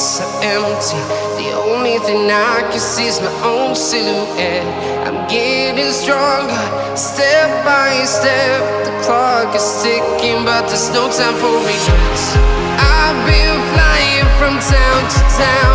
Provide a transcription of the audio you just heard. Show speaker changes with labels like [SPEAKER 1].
[SPEAKER 1] so empty. The only thing I can see is my own silhouette. I'm getting stronger, step by step. The clock is ticking, but there's no time for regrets. I've been flying from town to town.